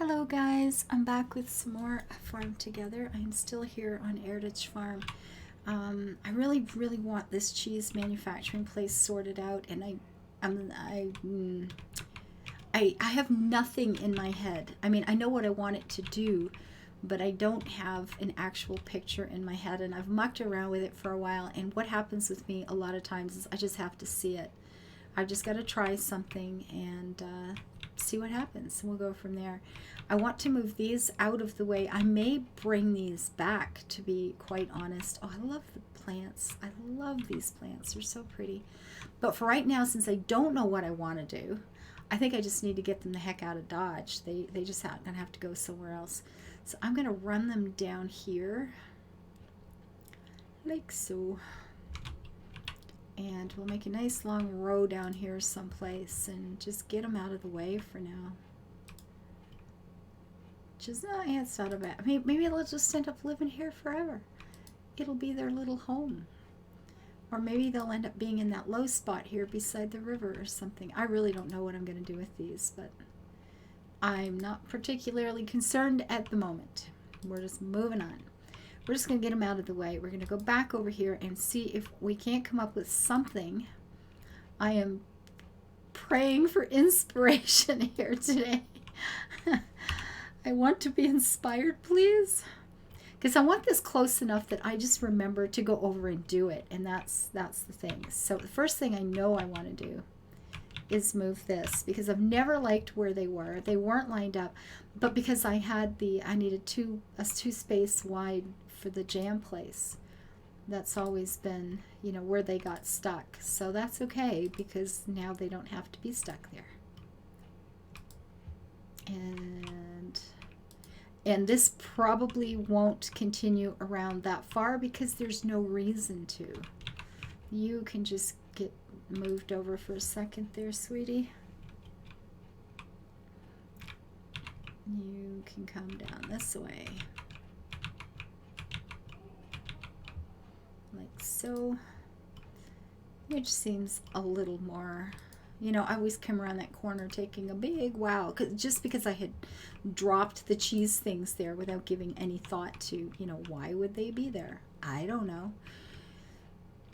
Hello guys, I'm back with some more Farm Together. I'm still here on Heritage Farm. I really want this cheese manufacturing place sorted out, and I have nothing in my head. I mean, I know what I want it to do, but I don't have an actual picture in my head, and I've mucked around with it for a while, and what happens with me a lot of times is I just have to see it. I've just got to try something and see what happens. We'll go from there. I want to move these out of the way. I may bring these back, to be quite honest. Oh, I love the plants. I love these plants. They're so pretty. But for right now, since I don't know what I want to do, I think I just need to get them the heck out of Dodge. They just gonna have to go somewhere else. So I'm going to run them down here, like so. And we'll make a nice long row down here someplace and just get them out of the way for now. Just, yeah, it's not a bad. Maybe they'll just end up living here forever. It'll be their little home. Or maybe they'll end up being in that low spot here beside the river or something. I really don't know what I'm going to do with these, but I'm not particularly concerned at the moment. We're just moving on. We're just going to get them out of the way. We're going to go back over here and see if we can't come up with something. I am praying for inspiration here today. I want to be inspired, please. Because I want this close enough that I just remember to go over and do it. And that's the thing. So the first thing I know I want to do is move this, because I've never liked where they were. They weren't lined up, but because I needed a two space wide for the jam place. That's always been, where they got stuck. So that's okay, because now they don't have to be stuck there. And this probably won't continue around that far because there's no reason to. You can just get moved over for a second there, sweetie. You can come down this way. Like so. Which seems a little more, I always come around that corner taking a big wow, just because I had dropped the cheese things there without giving any thought to, why would they be there? I don't know.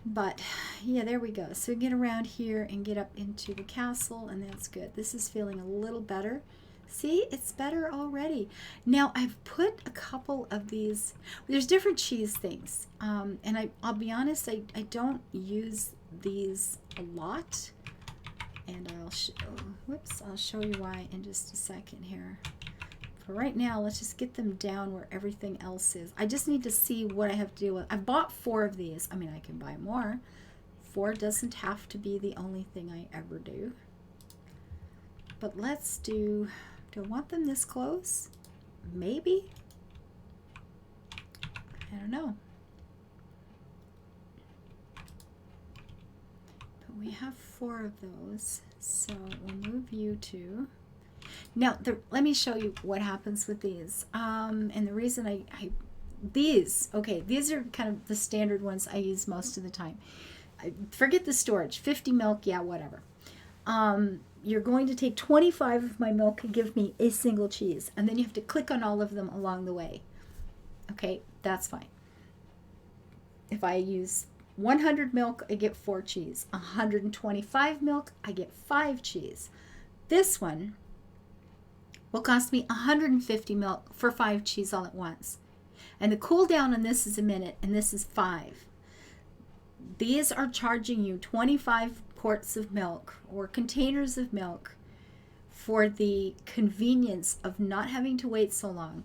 But yeah, there we go. So we get around here and get up into the castle, and that's good. This is feeling a little better. See, it's better already. Now I've put a couple of these, there's different cheese things. And I'll be honest, I don't use these a lot. And I'll show you why in just a second here. For right now, let's just get them down where everything else is. I just need to see what I have to do with. I bought 4 of these. I mean, I can buy more. 4 doesn't have to be the only thing I ever do. But let's do I want them this close? Maybe. I don't know. But we have 4 of those. So we'll move you to. Now, let me show you what happens with these. And the reason these are kind of the standard ones I use most of the time. Forget the storage, 50 milk, yeah, whatever. You're going to take 25 of my milk and give me a single cheese. And then you have to click on all of them along the way. Okay, that's fine. If I use 100 milk, I get 4 cheese. 125 milk, I get 5 cheese. This one will cost me 150 milk for 5 cheese all at once. And the cooldown on this is a minute, and this is 5. These are charging you 25 quarts of milk or containers of milk for the convenience of not having to wait so long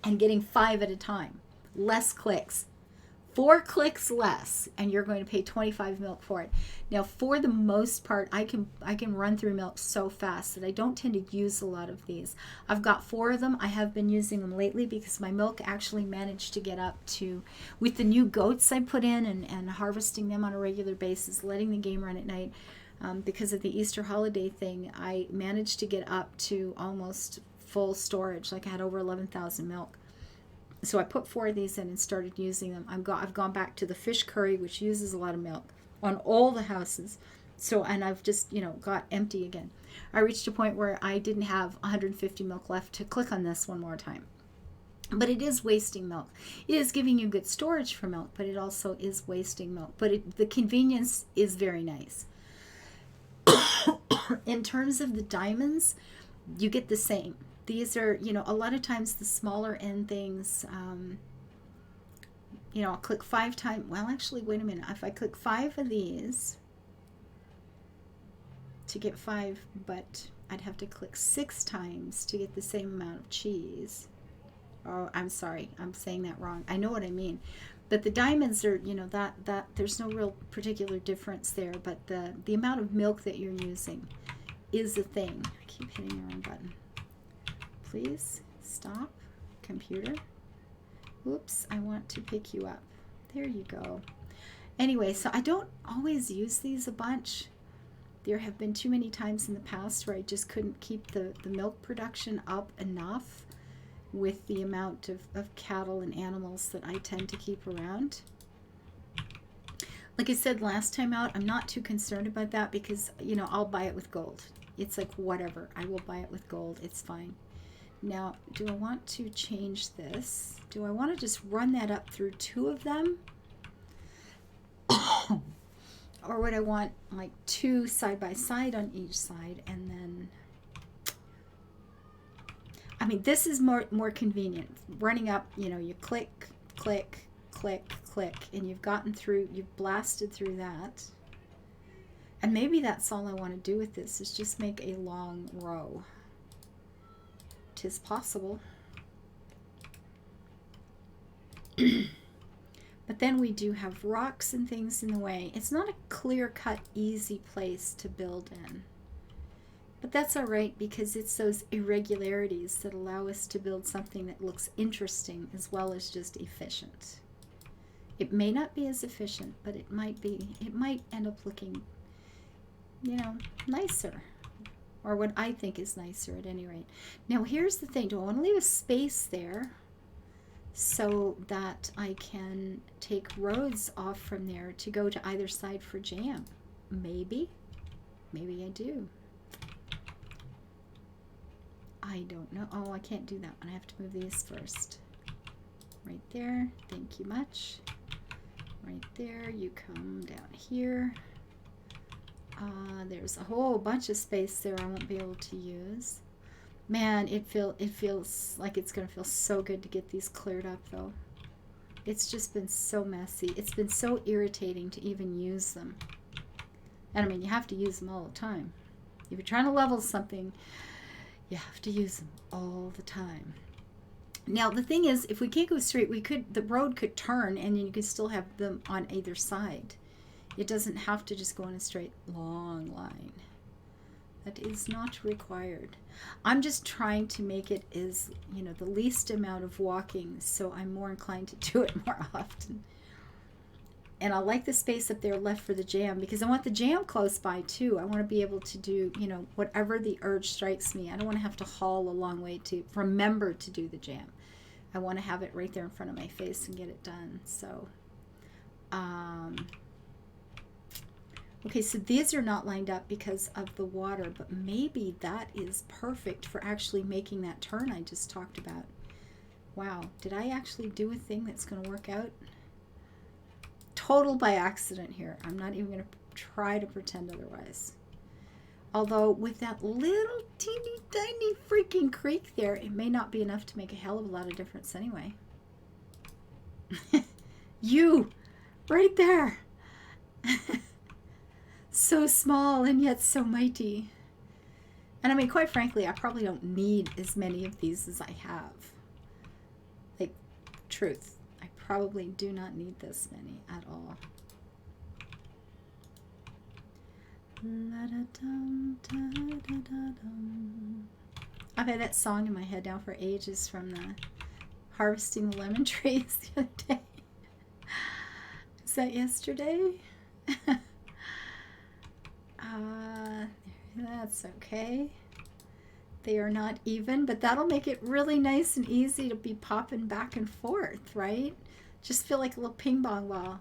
and getting 5 at a time. Less clicks. 4 clicks less, and you're going to pay 25 milk for it. Now, for the most part, I can run through milk so fast that I don't tend to use a lot of these. I've got 4 of them. I have been using them lately because my milk actually managed to get up to, with the new goats I put in and harvesting them on a regular basis, letting the game run at night, because of the Easter holiday thing, I managed to get up to almost full storage. Like I had over 11,000 milk. So I put 4 of these in and started using them. I've gone back to the fish curry, which uses a lot of milk, on all the houses. So, and I've just, got empty again. I reached a point where I didn't have 150 milk left to click on this one more time. But it is wasting milk. It is giving you good storage for milk, but it also is wasting milk. But the convenience is very nice. In terms of the diamonds, you get the same. These are, a lot of times the smaller end things, I'll click 5 times. Well, actually, wait a minute. If I click 5 of these to get 5, but I'd have to click 6 times to get the same amount of cheese. Oh, I'm sorry. I'm saying that wrong. I know what I mean. But the diamonds are, that there's no real particular difference there, but the amount of milk that you're using is a thing. I keep hitting the wrong button. Please stop, computer. Oops, I want to pick you up. There you go. Anyway, so I don't always use these a bunch. There have been too many times in the past where I just couldn't keep the milk production up enough with the amount of cattle and animals that I tend to keep around. Like I said last time out, I'm not too concerned about that because, I'll buy it with gold. It's like, whatever. I will buy it with gold. It's fine. Now, do I want to change this? Do I want to just run that up through 2 of them? Or would I want like 2 side by side on each side and then... I mean, this is more convenient. Running up, you click, click, click, click, and you've blasted through that. And maybe that's all I want to do with this, is just make a long row. 'Tis possible. But then we do have rocks and things in the way. It's not a clear-cut, easy place to build in. But that's all right, because it's those irregularities that allow us to build something that looks interesting as well as just efficient. It may not be as efficient, but it might end up looking, nicer. Or what I think is nicer at any rate. Now here's the thing. Do I want to leave a space there so that I can take roads off from there to go to either side for jam? Maybe. Maybe I do. I don't know. Oh, I can't do that one. I have to move these first. Right there. Thank you much. Right there. You come down here. There's a whole bunch of space there I won't be able to use. Man, it feels like it's going to feel so good to get these cleared up, though. It's just been so messy. It's been so irritating to even use them. And I mean, you have to use them all the time. If you're trying to level something, you have to use them all the time. Now, the thing is, if we can't go straight, the road could turn and you could still have them on either side. It doesn't have to just go in a straight, long line. That is not required. I'm just trying to make it as, the least amount of walking, so I'm more inclined to do it more often. And I like the space up there left for the jam, because I want the jam close by too. I want to be able to do, whatever the urge strikes me. I don't want to have to haul a long way to remember to do the jam. I want to have it right there in front of my face and get it done. So, okay, so these are not lined up because of the water, but maybe that is perfect for actually making that turn I just talked about. Wow, did I actually do a thing that's going to work out? Total by accident here. I'm not even going to try to pretend otherwise. Although with that little teeny tiny freaking creek there, it may not be enough to make a hell of a lot of difference anyway. You, right there. So small and yet so mighty. And I mean, quite frankly, I probably don't need as many of these as I have. Like, truth. I probably do not need this many at all. I've had that song in my head now for ages from the harvesting the lemon trees the other day. Is that yesterday? That's okay. They are not even, but that'll make it really nice and easy to be popping back and forth, right? Just feel like a little ping pong ball.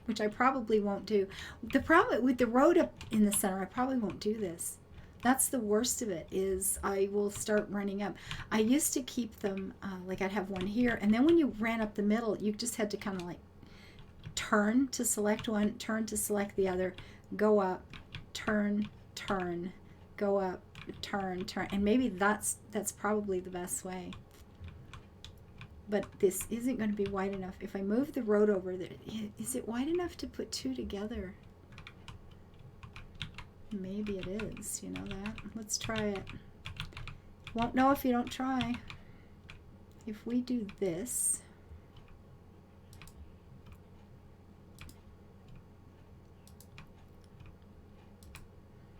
which I probably won't do. The problem with the road up in the center, I probably won't do this. That's the worst of it, is I will start running up. I used to keep them, like I'd have one here, and then when you ran up the middle, you just had to kind of like turn to select one, turn to select the other, go up, turn, turn, go up, turn, turn, and maybe that's probably the best way. But this isn't going to be wide enough. If I move the road over, is it wide enough to put two together? Maybe it is, you know that? Let's try it. Won't know if you don't try. If we do this,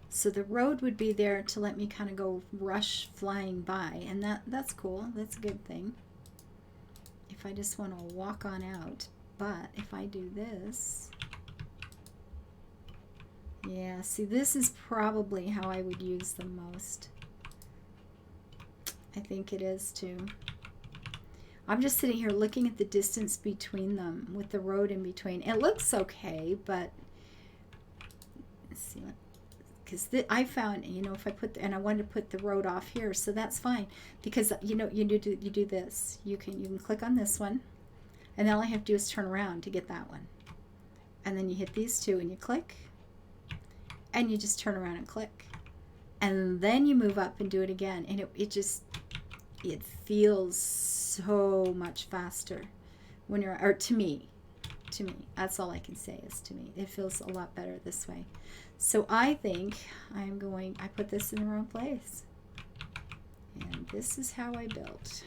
so the road would be there to let me kind of go rush flying by, and that's cool. That's a good thing. If I just want to walk on out, but if I do this, yeah, see, this is probably how I would use them most. I think it is too. I'm just sitting here looking at the distance between them with the road in between. It looks okay, but let's see what, because I found, you know, if I put, and I wanted to put the road off here, so that's fine, because you know, you do this. You can click on this one, and then all I have to do is turn around to get that one, and then you hit these two and you click, and you just turn around and click, and then you move up and do it again, and it feels so much faster when you're, or to me, that's all I can say is to me, it feels a lot better this way. So I think I put this in the wrong place, and this is how I built.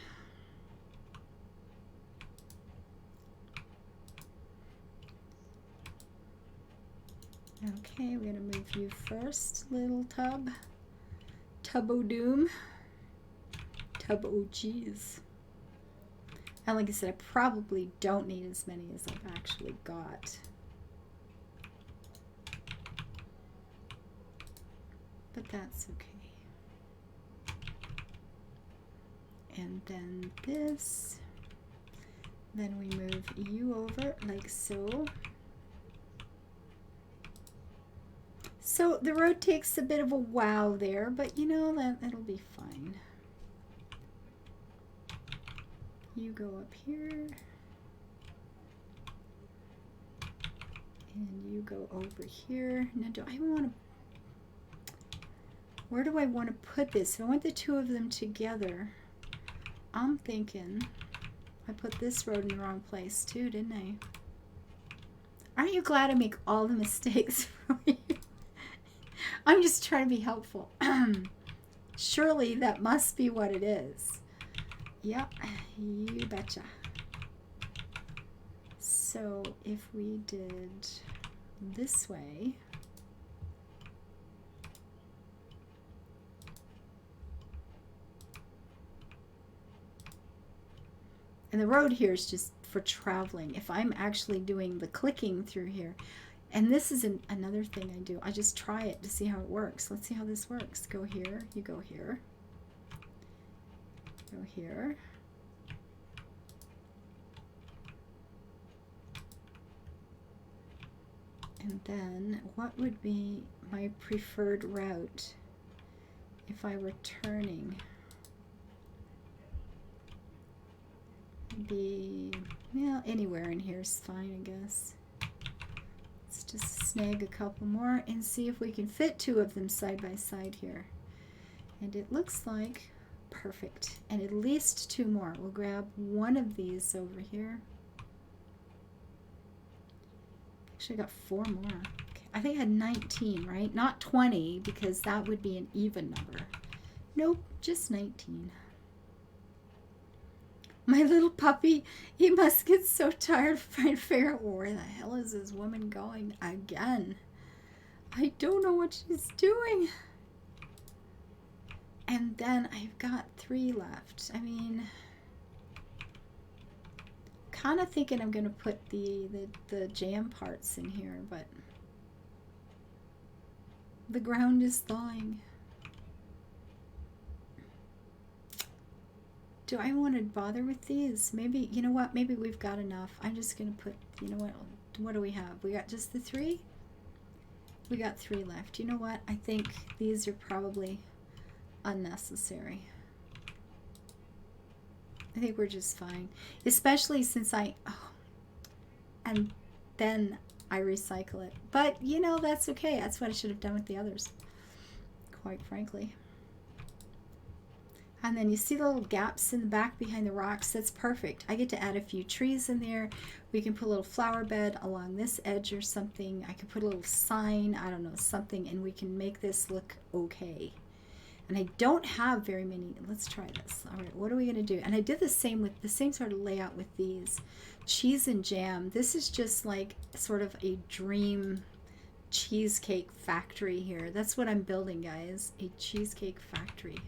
Okay, we're gonna move you first, little tub o' doom, tub o' cheese. And like I said, I probably don't need as many as I've actually got. But that's okay. And then this, then we move you over like so. So the road takes a bit of a wow there, but you know, that'll be fine. You go up here, and you go over here. Now, where do I want to put this? If I want the two of them together, I'm thinking I put this road in the wrong place too, didn't I? Aren't you glad I make all the mistakes for you? I'm just trying to be helpful. Surely that must be what it is. Yep, you betcha. So if we did this way, and the road here is just for traveling. If I'm actually doing the clicking through here, and this is another thing I do, I just try it to see how it works. Let's see how this works. Go here, you go here. Go here. And then what would be my preferred route if I were turning? Yeah, anywhere in here is fine, I guess. Let's just snag a couple more and see if we can fit two of them side by side here. And it looks like perfect, and at least two more. We'll grab one of these over here. Actually, I got four more. Okay. I think I had 19, right? Not 20, because that would be an even number. Nope, just 19. My little puppy, he must get so tired of trying to figure out, well, where the hell is this woman going again? I don't know what she's doing. And then I've got 3 left. I mean, kind of thinking I'm going to put the jam parts in here, but the ground is thawing. Do I want to bother with these? Maybe, you know what? Maybe we've got enough. I'm just going to put, you know what? What do we have? We got just the 3? We got 3 left. You know what? I think these are probably unnecessary. I think we're just fine. Especially since and then I recycle it. But, you know, that's okay. That's what I should have done with the others, quite frankly. And then you see the little gaps in the back behind the rocks. That's perfect. I get to add a few trees in there. We can put a little flower bed along this edge or something. I could put a little sign, I don't know, something, and we can make this look okay. And I don't have very many. Let's try this. All right, what are we going to do? And I did the same with the same sort of layout with these. Cheese and jam. This is just like sort of a dream cheesecake factory here. That's what I'm building, guys. A cheesecake factory.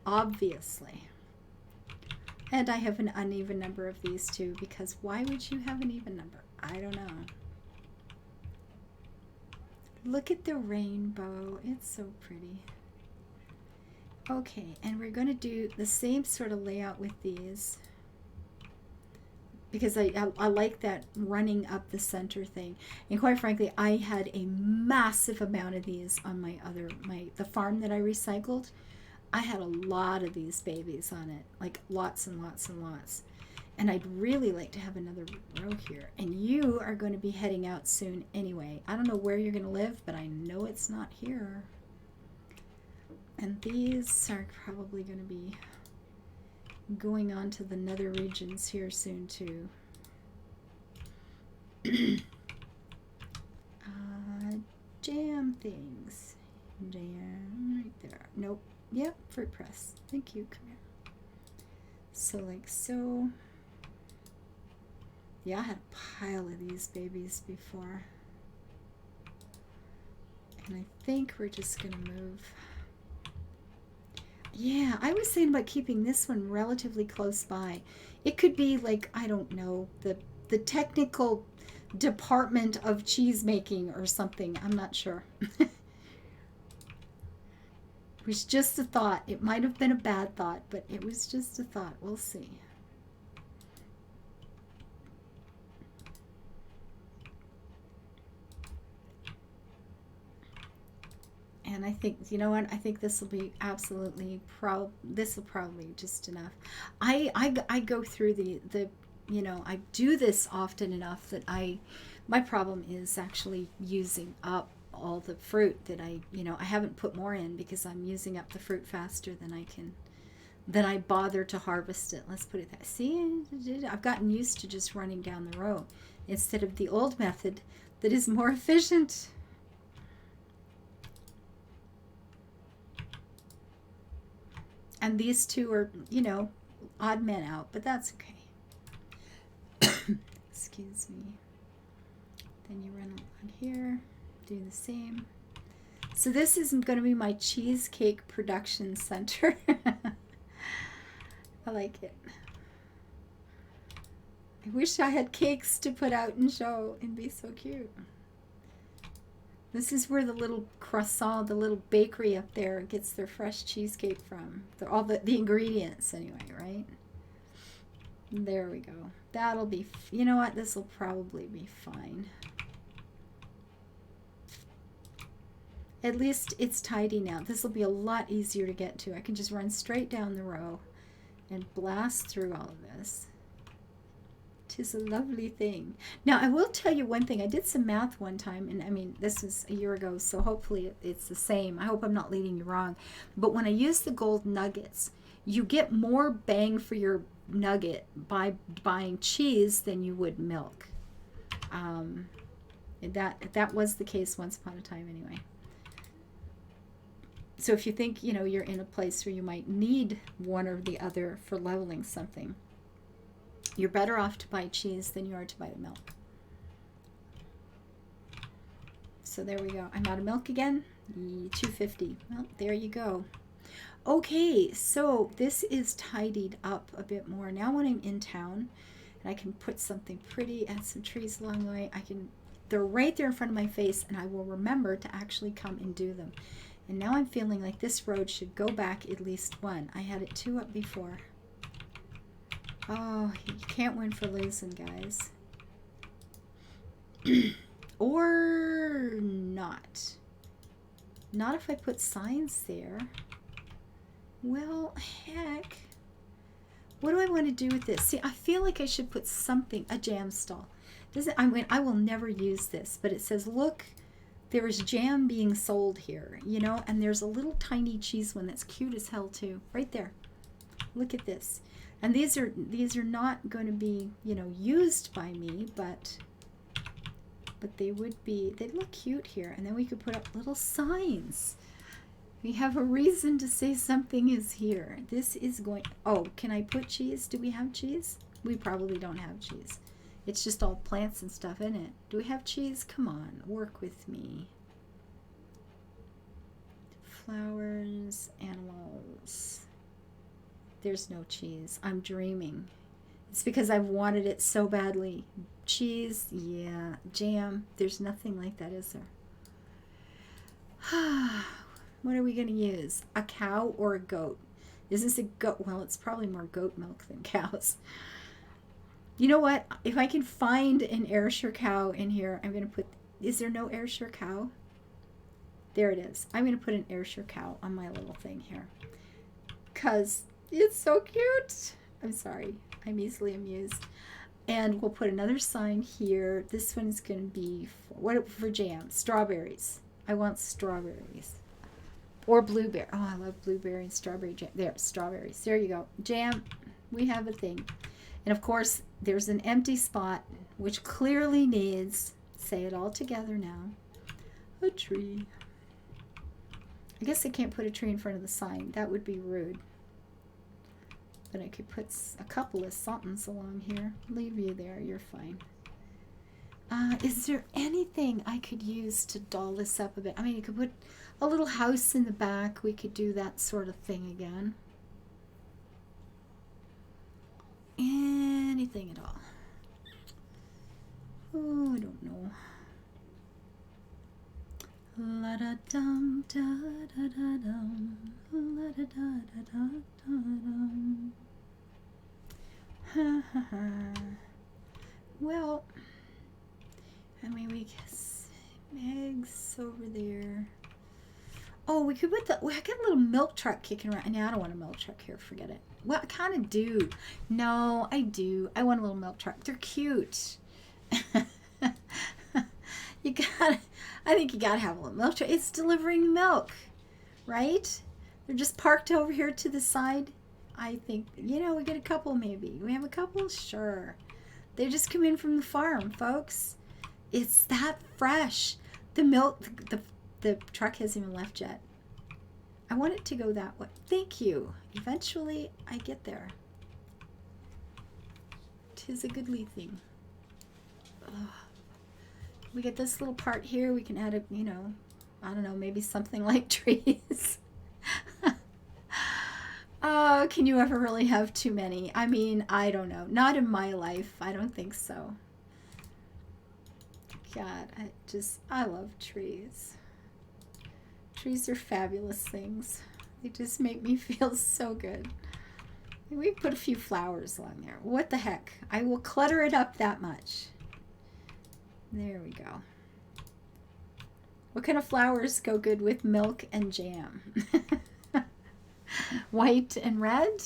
Obviously. And I have an uneven number of these too, because why would you have an even number? I don't know. Look at the rainbow. It's so pretty. Okay, and we're going to do the same sort of layout with these, because I like that running up the center thing. And quite frankly, I had a massive amount of these on the farm that I recycled. I had a lot of these babies on it, like lots and lots and lots. And I'd really like to have another row here. And you are going to be heading out soon anyway. I don't know where you're going to live, but I know it's not here. And these are probably going to be going on to the nether regions here soon too. Jam things. Jam right there. Nope. Yep, fruit press. Thank you. Come here. So like so. Yeah, I had a pile of these babies before. And I think we're just going to move. Yeah, I was saying about keeping this one relatively close by. It could be like, I don't know, the technical department of cheese making or something. I'm not sure. It was just a thought. It might have been a bad thought, but it was just a thought. We'll see. And I think, you know what, I think this will be absolutely, this will probably just enough. I go through the you know, I do this often enough that my problem is actually using up all the fruit that I haven't put more in, because I'm using up the fruit faster than I bother to harvest it. Let's put it that. See, I've gotten used to just running down the row instead of the old method that is more efficient. And these two are, you know, odd men out, but that's okay. Excuse me. Then you run along here, do the same. So this isn't going to be my cheesecake production center. I like it. I wish I had cakes to put out and show. It'd be so cute. This is where the little croissant, the little bakery up there gets their fresh cheesecake from. All the ingredients anyway, right? There we go. That'll be, you know what? This will probably be fine. At least it's tidy now. This will be a lot easier to get to. I can just run straight down the row and blast through all of this. 'Tis a lovely thing. Now, I will tell you one thing. I did some math one time, and I mean, this was a year ago, so hopefully it's the same. I hope I'm not leading you wrong. But when I use the gold nuggets, you get more bang for your nugget by buying cheese than you would milk. That was the case once upon a time anyway. So if you think, you know, you're in a place where you might need one or the other for leveling something, you're better off to buy cheese than you are to buy the milk. So there we go. I'm out of milk again. $2.50. Well, there you go. Okay, so this is tidied up a bit more. Now when I'm in town, and I can put something pretty, add some trees along the way, they're right there in front of my face, and I will remember to actually come and do them. And now I'm feeling like this road should go back at least one. I had it 2 up before. Oh, you can't win for losing, guys. Or not. Not if I put signs there. Well, heck. What do I want to do with this? See, I feel like I should put something, a jam stall. I mean, I will never use this, but it says, look, there is jam being sold here, you know, and there's a little tiny cheese one that's cute as hell too, right there. Look at this. And these are not going to be, you know, used by me, but they would be, they'd look cute here. And then we could put up little signs. We have a reason to say something is here. This is going, oh, can I put cheese? Do we have cheese? We probably don't have cheese. It's just all plants and stuff in it. Do we have cheese? Come on, work with me. Flowers, animals. There's no cheese. I'm dreaming. It's because I've wanted it so badly. Cheese, yeah. Jam, there's nothing like that, is there? What are we going to use? A cow or a goat? Is this a goat? Well, it's probably more goat milk than cows. You know what? If I can find an Ayrshire cow in here, I'm going to put... Is there no Ayrshire cow? There it is. I'm going to put an Ayrshire cow on my little thing here. Because it's so cute. I'm sorry. I'm easily amused. And we'll put another sign here. This one's going to be for jam. Strawberries. I want strawberries. Or blueberry. Oh, I love blueberry and strawberry jam. There, strawberries. There you go. Jam. We have a thing. And of course, there's an empty spot, which clearly needs, say it all together now, a tree. I guess I can't put a tree in front of the sign. That would be rude. But I could put a couple of somethings along here. Leave you there. You're fine. Is there anything I could use to doll this up a bit? I mean, you could put a little house in the back. We could do that sort of thing again. Anything at all. Oh, I don't know. La da dum da da da dum. La da da da da da dum. Ha ha ha. Well, I mean, we guess eggs over there. Oh, we could put the. I got a little milk truck kicking around. No, I don't want a milk truck here. Forget it. Well, I kind of do. No, I do. I want a little milk truck. They're cute. You gotta. I think you gotta have a little milk truck. It's delivering milk, right? They're just parked over here to the side. I think, you know, we get a couple maybe. We have a couple? Sure. They just come in from the farm, folks. It's that fresh. The milk, the truck hasn't even left yet. I want it to go that way. Thank you. Eventually, I get there. 'Tis a goodly thing. Ugh. We get this little part here. We can add a, you know, I don't know, maybe something like trees. Oh, can you ever really have too many? I mean, I don't know. Not in my life. I don't think so. God, I love trees. Trees are fabulous things. They just make me feel so good. We put a few flowers along there. What the heck? I will clutter it up that much. There we go. What kind of flowers go good with milk and jam? White and red?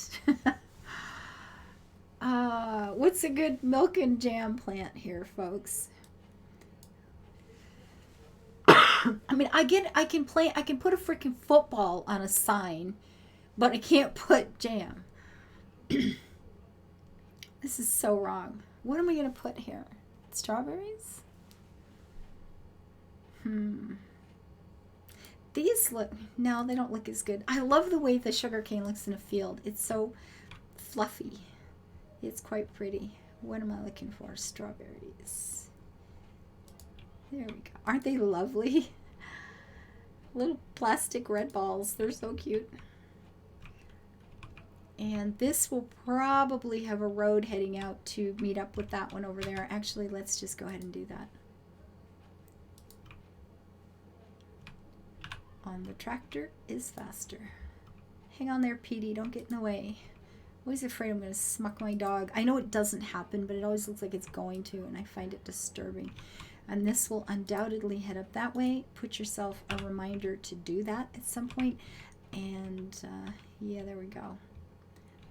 What's a good milk and jam plant here, folks? I mean, I can put a freaking football on a sign, but I can't put jam. This is so wrong. What am I going to put here? Strawberries? These look, no, they don't look as good. I love the way the sugar cane looks in a field. It's so fluffy. It's quite pretty. What am I looking for? Strawberries. There we go. Aren't they lovely? Little plastic red balls. They're so cute. And this will probably have a road heading out to meet up with that one over there. Actually, let's just go ahead and do that. On the tractor is faster. Hang on there, Petey. Don't get in the way. I'm always afraid I'm going to smuck my dog. I know it doesn't happen, but it always looks like it's going to, and I find it disturbing. And this will undoubtedly head up that way. Put yourself a reminder to do that at some point. And yeah, there we go.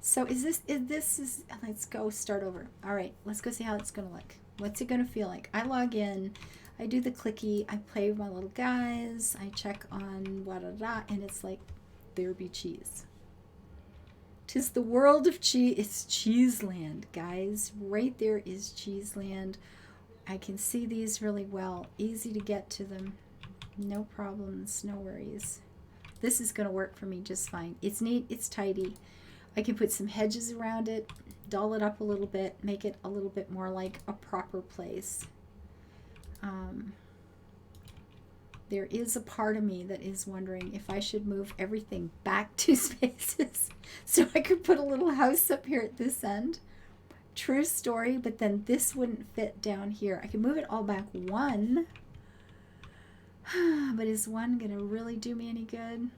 So let's go start over. All right, let's go see how it's going to look. What's it going to feel like? I log in, I do the clicky, I play with my little guys, I check on and it's like, there be cheese. 'Tis the world of cheese. It's Cheeseland, guys. Right there is Cheeseland. I can see these really well. Easy to get to them. No problems, no worries. This is going to work for me just fine. It's neat, it's tidy. I can put some hedges around it, doll it up a little bit, make it a little bit more like a proper place. There is a part of me that is wondering if I should move everything back 2 spaces so I could put a little house up here at this end. True story, but then this wouldn't fit down here. I could move it all back 1, but is 1 going to really do me any good?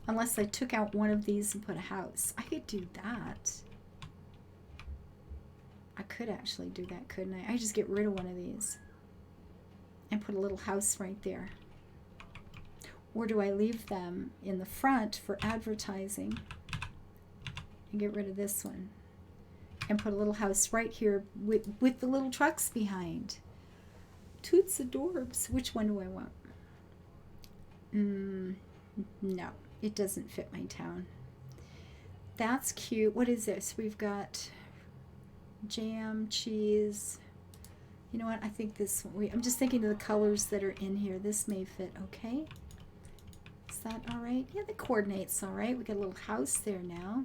Unless I took out one of these and put a house. I could do that. I could actually do that, couldn't I? I just get rid of one of these and put a little house right there. Or do I leave them in the front for advertising and get rid of this one and put a little house right here with the little trucks behind? Toots adorbs. Which one do I want? No, it doesn't fit my town. That's cute. What is this? We've got jam, cheese. You know what? I think this one, I'm just thinking of the colors that are in here. This may fit okay. Is that all right? Yeah, the coordinates all right. We got a little house there now.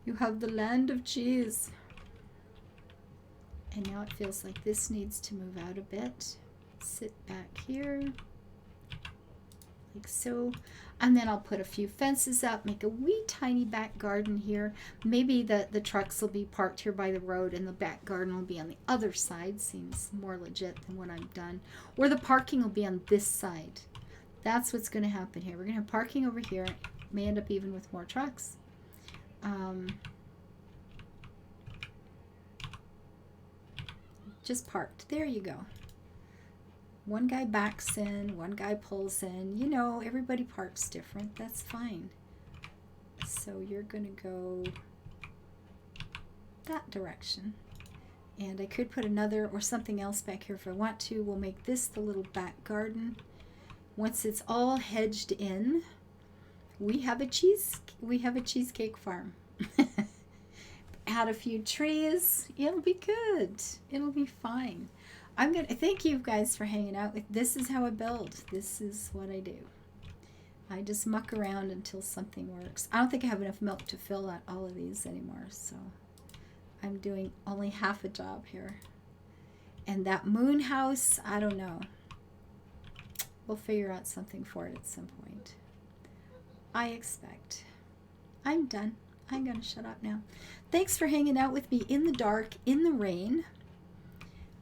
You have the land of cheese. And now it feels like this needs to move out a bit. Sit back here. Like so. And then I'll put a few fences up, make a wee tiny back garden here. Maybe the trucks will be parked here by the road and the back garden will be on the other side. Seems more legit than what I've done. Or the parking will be on this side. That's what's going to happen here. We're going to have parking over here. May end up even with more trucks. Just parked. There you go. One guy backs in, one guy pulls in. You know, everybody parks different. That's fine. So you're going to go that direction. And I could put another or something else back here if I want to. We'll make this the little back garden. Once it's all hedged in, we have a cheesecake farm. Add a few trees. It'll be good. It'll be fine. I'm going to thank you guys for hanging out with. This is how I build. This is what I do. I just muck around until something works. I don't think I have enough milk to fill out all of these anymore, so I'm doing only half a job here. And that moon house, I don't know. We'll figure out something for it at some point. I expect. I'm done. I'm going to shut up now. Thanks for hanging out with me in the dark, in the rain.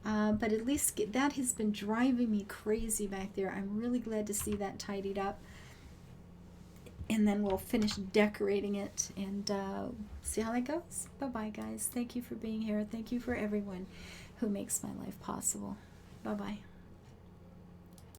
But at least that has been driving me crazy back there. I'm really glad to see that tidied up. And then we'll finish decorating it and see how that goes. Bye-bye, guys. Thank you for being here. Thank you for everyone who makes my life possible. Bye-bye.